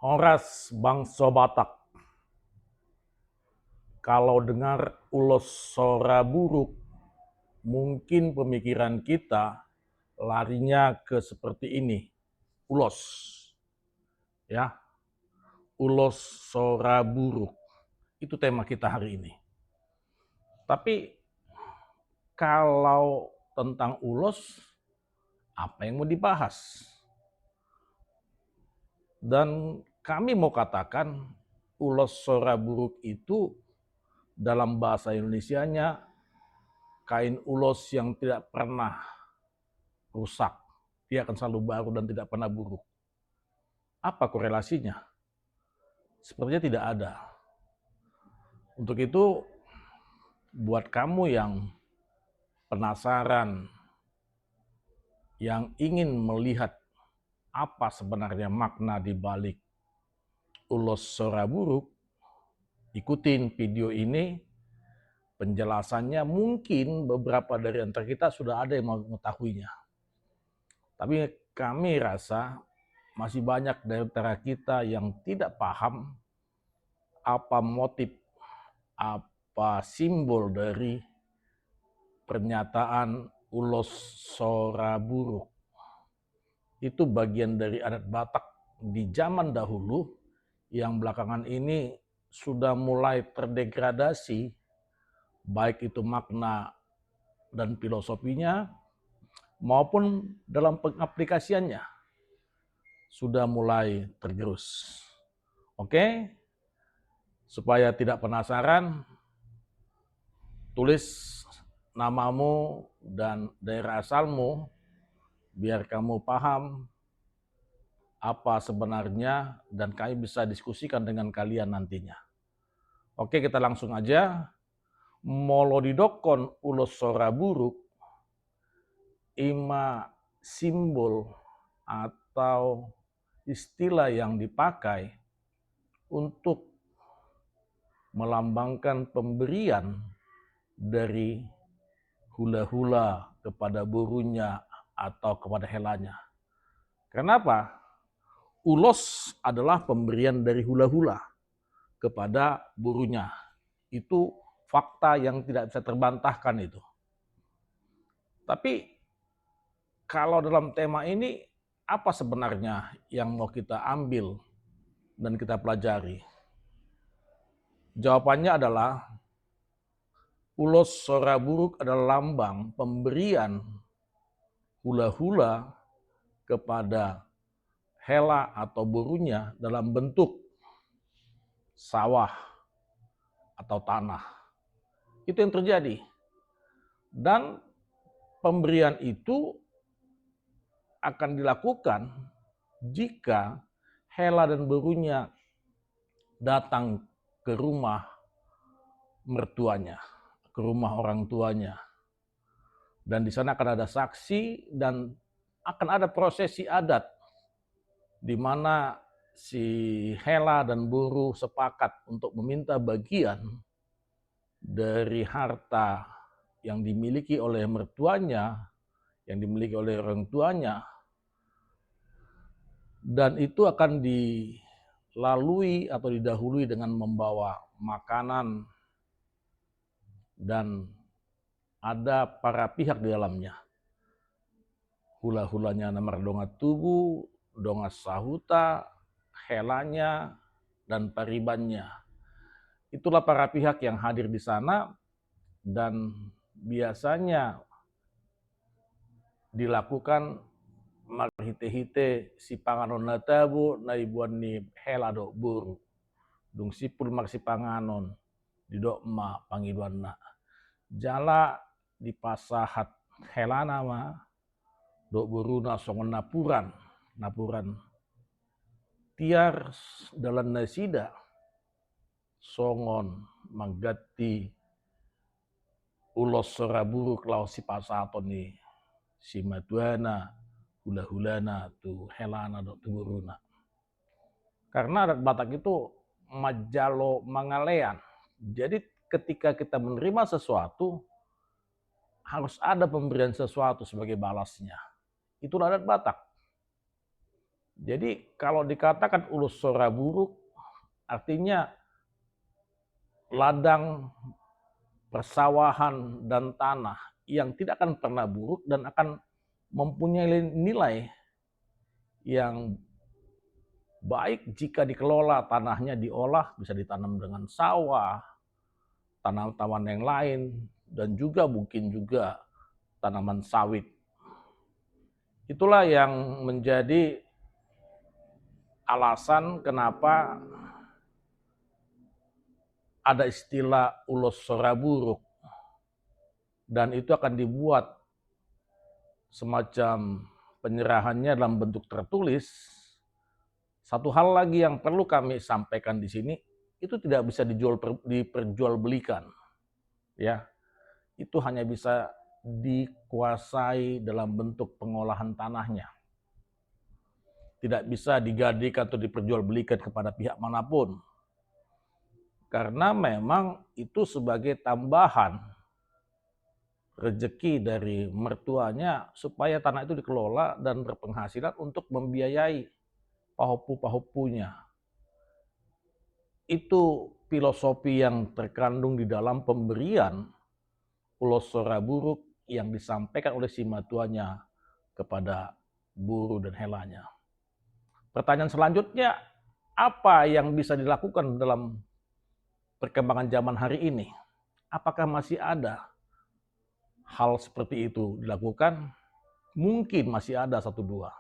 Horas bangsa Batak, kalau dengar ulos sora buruk, mungkin pemikiran kita larinya ke seperti ini, ulos, ya, ulos sora buruk. Itu tema kita hari ini. Tapi kalau tentang ulos, apa yang mau dibahas? Dan kami mau katakan ulos sora buruk itu dalam bahasa Indonesianya kain ulos yang tidak pernah rusak. Dia akan selalu baru dan tidak pernah buruk. Apa korelasinya? Sepertinya tidak ada. Untuk itu, buat kamu yang penasaran, yang ingin melihat apa sebenarnya makna di balik ulos sora buruk, ikutin video ini. Penjelasannya mungkin beberapa dari antara kita sudah ada yang mengetahuinya. Tapi kami rasa masih banyak dari antara kita yang tidak paham apa motif, apa simbol dari pernyataan ulos sora buruk. Itu bagian dari adat Batak di zaman dahulu yang belakangan ini sudah mulai terdegradasi, baik itu makna dan filosofinya maupun dalam pengaplikasiannya sudah mulai tergerus. Oke, supaya tidak penasaran, tulis namamu dan daerah asalmu biar kamu paham apa sebenarnya dan kami bisa diskusikan dengan kalian nantinya. Oke, kita langsung aja. Molodidokon ulos sora buruk ima simbol atau istilah yang dipakai untuk melambangkan pemberian dari hula-hula kepada burunya atau kepada helanya. Kenapa? Ulos adalah pemberian dari hula-hula kepada burunya. Itu fakta yang tidak bisa terbantahkan itu. Tapi kalau dalam tema ini, apa sebenarnya yang mau kita ambil dan kita pelajari? Jawabannya adalah ulos sora buruk adalah lambang pemberian hula-hula kepada hela atau burunya dalam bentuk sawah atau tanah. Itu yang terjadi. Dan pemberian itu akan dilakukan jika hela dan burunya datang ke rumah mertuanya, ke rumah orang tuanya. Dan di sana akan ada saksi dan akan ada prosesi adat di mana si hela dan buruh sepakat untuk meminta bagian dari harta yang dimiliki oleh mertuanya, yang dimiliki oleh orang tuanya, dan itu akan dilalui atau didahului dengan membawa makanan dan ada para pihak di dalamnya. Hula-hulanya namar donga tubuh, donga sahuta, helanya, dan paribannya. Itulah para pihak yang hadir di sana dan biasanya dilakukan marhite-hite si panganon na tabu na ibuan ni helado buru. Dung sipul mar si panganon di dokma pangiduan na. Jala di pasahat helana ma dok buru na songon napuran tiar dalam nasida songon manggati ulos sora buruk lau si pasaton ni si matuana hula-hulana tu helana dok tu buruna. Karena adat Batak itu majalo mangalean. Jadi ketika kita menerima sesuatu harus ada pemberian sesuatu sebagai balasnya. Itulah adat Batak. Jadi kalau dikatakan Ulos Soraburuk, artinya ladang persawahan dan tanah yang tidak akan pernah buruk dan akan mempunyai nilai yang baik jika dikelola, tanahnya diolah, bisa ditanam dengan sawah, tanaman yang lain, dan juga mungkin juga tanaman sawit. Itulah yang menjadi alasan kenapa ada istilah Ulos Soraburuk, dan itu akan dibuat semacam penyerahannya dalam bentuk tertulis. Satu hal lagi yang perlu kami sampaikan di sini, itu tidak bisa diperjualbelikan, ya. Itu hanya bisa dikuasai dalam bentuk pengolahan tanahnya. Tidak bisa digadaikan atau diperjualbelikan kepada pihak manapun. Karena memang itu sebagai tambahan rezeki dari mertuanya supaya tanah itu dikelola dan berpenghasilan untuk membiayai pahopu-pahopunya. Itu filosofi yang terkandung di dalam pemberian Ulos Soraburuk yang disampaikan oleh si matuanya kepada buru dan helanya. Pertanyaan selanjutnya, apa yang bisa dilakukan dalam perkembangan zaman hari ini? Apakah masih ada hal seperti itu dilakukan? Mungkin masih ada satu dua.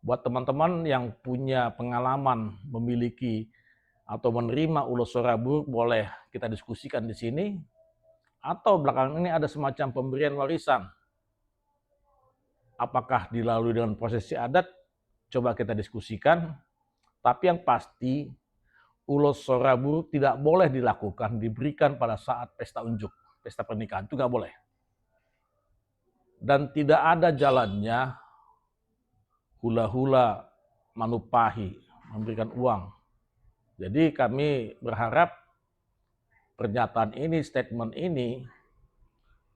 Buat teman-teman yang punya pengalaman memiliki atau menerima Ulos Soraburuk, boleh kita diskusikan di sini. Atau belakangan ini ada semacam pemberian warisan. Apakah dilalui dengan prosesi adat? Coba kita diskusikan. Tapi yang pasti, Ulos Soraburuk tidak boleh dilakukan, diberikan pada saat pesta unjuk, pesta pernikahan. Itu nggak boleh. Dan tidak ada jalannya hula-hula manupahi, memberikan uang. Jadi kami berharap pernyataan ini, statement ini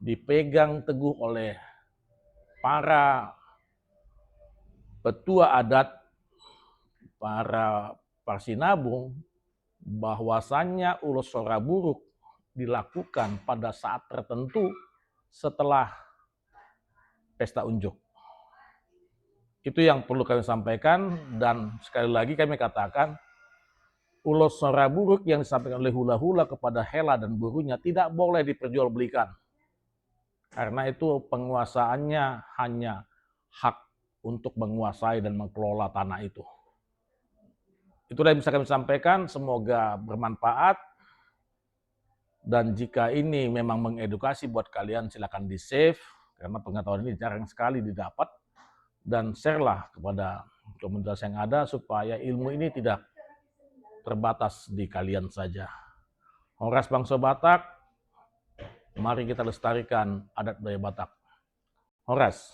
dipegang teguh oleh para petua adat, para parsinabung, bahwasannya Ulos Soraburuk dilakukan pada saat tertentu setelah pesta unjuk. Itu yang perlu kami sampaikan, dan sekali lagi kami katakan, Ulos Soraburuk yang disampaikan oleh hula-hula kepada Hela dan burunya tidak boleh diperjualbelikan. Karena itu penguasaannya hanya hak untuk menguasai dan mengelola tanah itu. Itulah yang bisa kami sampaikan, semoga bermanfaat. Dan jika ini memang mengedukasi buat kalian, silakan di-save, karena pengetahuan ini jarang sekali didapat. Dan share-lah kepada komunitas yang ada supaya ilmu ini tidak terbatas di kalian saja. Horas Bangsa Batak, mari kita lestarikan adat budaya Batak. Horas.